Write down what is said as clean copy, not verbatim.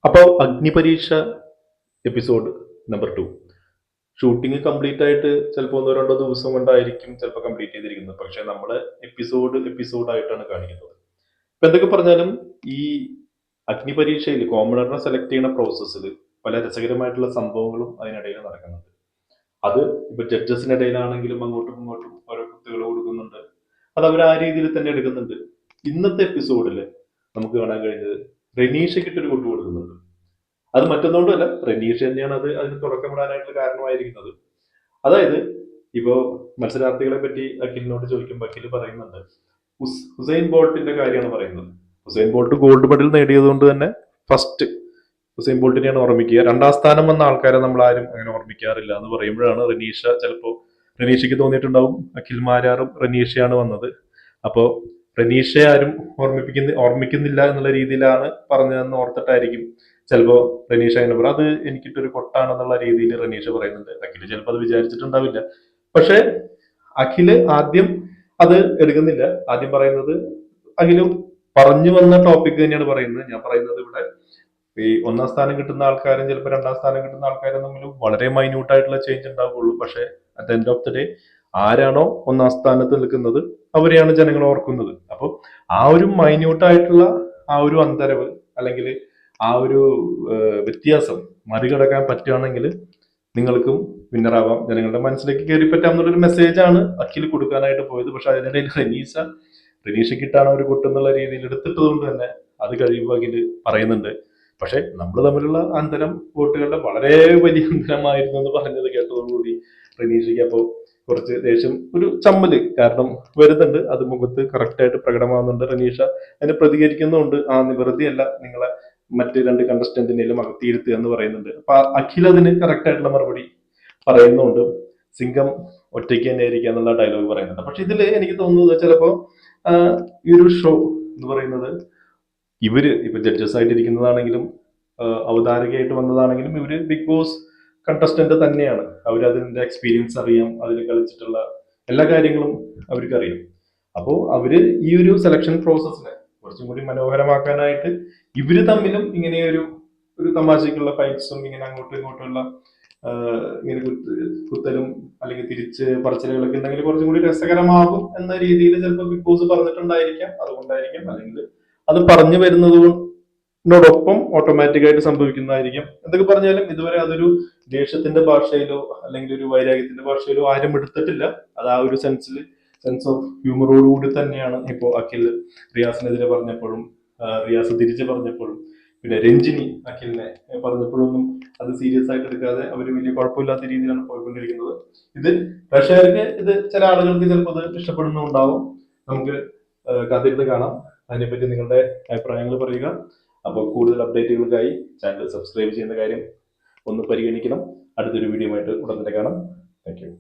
അപ്പോൾ അഗ്നിപരീക്ഷ episode number 2 shooting complete ആയിട്ട് ചിലപ്പോൾ 1-2 ദിവസം കൊണ്ടായിരിക്കും ചിലപ്പോൾ കംപ്ലീറ്റ് ചെയ്തിരിക്കുന്നത്. പക്ഷെ നമ്മൾ എപ്പിസോഡായിട്ടാണ് കാണിക്കുന്നത്. ഇപ്പൊ എന്തൊക്കെ പറഞ്ഞാലും ഈ അഗ്നിപരീക്ഷയിൽ കോമണറിനെ സെലക്ട് ചെയ്യുന്ന പ്രോസസ്സിൽ പല രസകരമായിട്ടുള്ള സംഭവങ്ങളും അതിനിടയിൽ നടക്കുന്നുണ്ട്. അത് ഇപ്പൊ ജഡ്ജസിനിടയിലാണെങ്കിലും അങ്ങോട്ടും ഇങ്ങോട്ടും ഓരോ കുത്തുകൾ കൊടുക്കുന്നുണ്ട്. അത് അവർ ആ രീതിയിൽ തന്നെ എടുക്കുന്നുണ്ട്. ഇന്നത്തെ എപ്പിസോഡിൽ നമുക്ക് കാണാൻ കഴിഞ്ഞത് റെനീഷയ്ക്കിട്ടൊരു കൊണ്ടു കൊടുക്കുന്നുണ്ട്. അത് മറ്റൊന്നുകൊണ്ടല്ല, റെനീഷ തന്നെയാണ് അതിന് തുടക്കമിടാനായിട്ടുള്ള കാരണമായിരിക്കുന്നത്. അതായത് ഇപ്പോ മത്സരാർത്ഥികളെ പറ്റി അഖിലിനോട് ചോദിക്കുമ്പോൾ അഖിൽ പറയുന്നുണ്ട്, ഹുസൈൻ ബോൾട്ടിന്റെ കാര്യമാണ് പറയുന്നത്. ഹുസൈൻ ബോൾട്ട് ഗോൾഡ് മെഡൽ നേടിയത് കൊണ്ട് തന്നെ ഫസ്റ്റ് ഹുസൈൻ ബോൾട്ടിനെയാണ് ഓർമ്മിക്കുക. 2ാം സ്ഥാനം വന്ന ആൾക്കാരെ നമ്മൾ ആരും അങ്ങനെ ഓർമ്മിക്കാറില്ല എന്ന് പറയുമ്പോഴാണ് റെനീഷ ചിലപ്പോൾ റെനീഷയ്ക്ക് തോന്നിയിട്ടുണ്ടാവും അഖിൽമാരാറും റെനീഷയാണ് വന്നത്. അപ്പോൾ റെനീഷയെ ആരും ഓർമ്മിക്കുന്നില്ല എന്നുള്ള രീതിയിലാണ് പറഞ്ഞതെന്ന് ഓർത്തിട്ടായിരിക്കും ചിലപ്പോ റെനീഷ അങ്ങനെ പറയും. അത് എനിക്കിട്ടൊരു കൊട്ടാണെന്നുള്ള രീതിയിൽ റെനീഷ പറയുന്നുണ്ട്. അഖില് ചിലപ്പോൾ അത് വിചാരിച്ചിട്ടുണ്ടാവില്ല. പക്ഷെ അഖില് ആദ്യം അത് എടുക്കുന്നില്ല. ആദ്യം പറയുന്നത് അഖില് പറഞ്ഞു വന്ന ടോപ്പിക് തന്നെയാണ് പറയുന്നത്. ഞാൻ പറയുന്നത് ഇവിടെ ഈ 1ാം സ്ഥാനം കിട്ടുന്ന ആൾക്കാരും ചിലപ്പോൾ 2ാം സ്ഥാനം കിട്ടുന്ന ആൾക്കാരും തമ്മിൽ വളരെ മൈന്യൂട്ട് ആയിട്ടുള്ള ചേഞ്ച് ഉണ്ടാവുകയുള്ളൂ. പക്ഷെ at the end of the day ആരാണോ 1ാം സ്ഥാനത്ത് നിൽക്കുന്നത് അവരെയാണ് ജനങ്ങൾ ഓർക്കുന്നത്. അപ്പോൾ ആ ഒരു മൈന്യൂട്ട് ആയിട്ടുള്ള ആ ഒരു അന്തരവ് അല്ലെങ്കിൽ ആ ഒരു വ്യത്യാസം മറികടക്കാൻ പറ്റുകയാണെങ്കിൽ നിങ്ങൾക്കും വിന്നറാവാം, ജനങ്ങളുടെ മനസ്സിലേക്ക് കയറി പറ്റാം എന്നുള്ളൊരു മെസ്സേജാണ് അഖിൽ കൊടുക്കാനായിട്ട് പോയത്. പക്ഷെ അതിനിടയിൽ റെനീഷയ്ക്കിട്ടാണ് ഒരു കൊട്ടെന്നുള്ള രീതിയിൽ എടുത്തിട്ടത് കൊണ്ട് തന്നെ അത് കഴിയുമ്പോൾ അഖിൽ പറയുന്നുണ്ട്. പക്ഷെ നമ്മൾ തമ്മിലുള്ള അന്തരം വോട്ടുകളുടെ വളരെ വലിയ അന്തരമായിരുന്നു എന്ന് പറഞ്ഞത് കേട്ടതോടുകൂടി റെനീഷയ്ക്ക് അപ്പോൾ കുറച്ച് ദേഷ്യം, ഒരു ചമ്മല് കാരണം വരുന്നുണ്ട്. അത് മുഖത്ത് കറക്റ്റായിട്ട് പ്രകടമാകുന്നുണ്ട്. റെനീഷ അതിന് പ്രതികരിക്കുന്നുണ്ട്. വെറുതെയല്ല നിങ്ങളെ മറ്റ് 2 കണ്ടസ്റ്റന്റിനെയും അകത്തിയിരുത്തുക എന്ന് പറയുന്നുണ്ട്. അപ്പൊ അഖിൽ അതിന് കറക്റ്റ് ആയിട്ടുള്ള മറുപടി പറയുന്നുണ്ട്. സിംഗം ഒറ്റയ്ക്ക് തന്നെ ആയിരിക്കുക എന്നുള്ള ഡയലോഗ് പറയുന്നുണ്ട്. പക്ഷെ ഇതില് എനിക്ക് തോന്നുന്നത് ചിലപ്പോ ഈ ഒരു ഷോ എന്ന് പറയുന്നത് ഇവര് ഇപ്പൊ ജഡ്ജസ് ആയിട്ടിരിക്കുന്നതാണെങ്കിലും അവതാരകയായിട്ട് വന്നതാണെങ്കിലും ഇവര് ബിഗ് ബോസ് കണ്ടസ്റ്റന്റ് തന്നെയാണ്. അവരതിന്റെ എക്സ്പീരിയൻസ് അറിയാം, അതിൽ കളിച്ചിട്ടുള്ള എല്ലാ കാര്യങ്ങളും അവർക്ക് അറിയാം. അപ്പോൾ അവര് ഈ ഒരു സെലക്ഷൻ പ്രോസസ്സിനെ കുറച്ചും കൂടി മനോഹരമാക്കാനായിട്ട് ഇവര് തമ്മിലും ഇങ്ങനെ ഒരു തമാശക്കുള്ള ഫൈറ്റ്സും ഇങ്ങനെ അങ്ങോട്ടും ഇങ്ങോട്ടുള്ള ഇങ്ങനെ കുത്തലും അല്ലെങ്കിൽ തിരിച്ച് പറച്ചിലുകളൊക്കെ ഉണ്ടെങ്കിൽ കുറച്ചും കൂടി രസകരമാകും എന്ന രീതിയിൽ ചിലപ്പോൾ ബിഗ് ബോസ് പറഞ്ഞിട്ടുണ്ടായിരിക്കാം. അതുകൊണ്ടായിരിക്കാം, അല്ലെങ്കിൽ അത് പറഞ്ഞു വരുന്നതോടൊപ്പം ഓട്ടോമാറ്റിക് ആയിട്ട് സംഭവിക്കുന്നതായിരിക്കും. എന്തൊക്കെ പറഞ്ഞാലും ഇതുവരെ അതൊരു ദേഷ്യത്തിന്റെ ഭാഷയിലോ അല്ലെങ്കിൽ ഒരു വൈരാഗ്യത്തിന്റെ ഭാഷയിലോ ആരും എടുത്തിട്ടില്ല. അത് ആ ഒരു സെൻസ് ഓഫ് ഹ്യൂമറോടുകൂടി തന്നെയാണ് ഇപ്പോൾ അഖിൽ റിയാസിനെതിരെ പറഞ്ഞപ്പോഴും റിയാസ് തിരിച്ചു പറഞ്ഞപ്പോഴും പിന്നെ രഞ്ജിനി അഖിലിനെ പറഞ്ഞപ്പോഴൊന്നും അത് സീരിയസ് ആയിട്ട് എടുക്കാതെ അവർ വലിയ കുഴപ്പമില്ലാത്ത രീതിയിലാണ് പോയിക്കൊണ്ടിരിക്കുന്നത്. ഇത് പ്രേക്ഷകർക്ക്, ഇത് ചില ആളുകൾക്ക് ചിലപ്പോൾ അത് ഇഷ്ടപ്പെടുന്നുണ്ടാവും. നമുക്ക് കാത്തിരുന്ന് കാണാം. അതിനെപ്പറ്റി നിങ്ങളുടെ അഭിപ്രായങ്ങൾ പറയുക. അപ്പോൾ കൂടുതൽ അപ്ഡേറ്റുകൾക്കായി ചാനൽ സബ്സ്ക്രൈബ് ചെയ്യുന്ന കാര്യം ഒന്ന് പരിഗണിക്കണം. അടുത്തൊരു വീഡിയോ ആയിട്ട് ഉടൻ തന്നെ കാണാം. Thank you.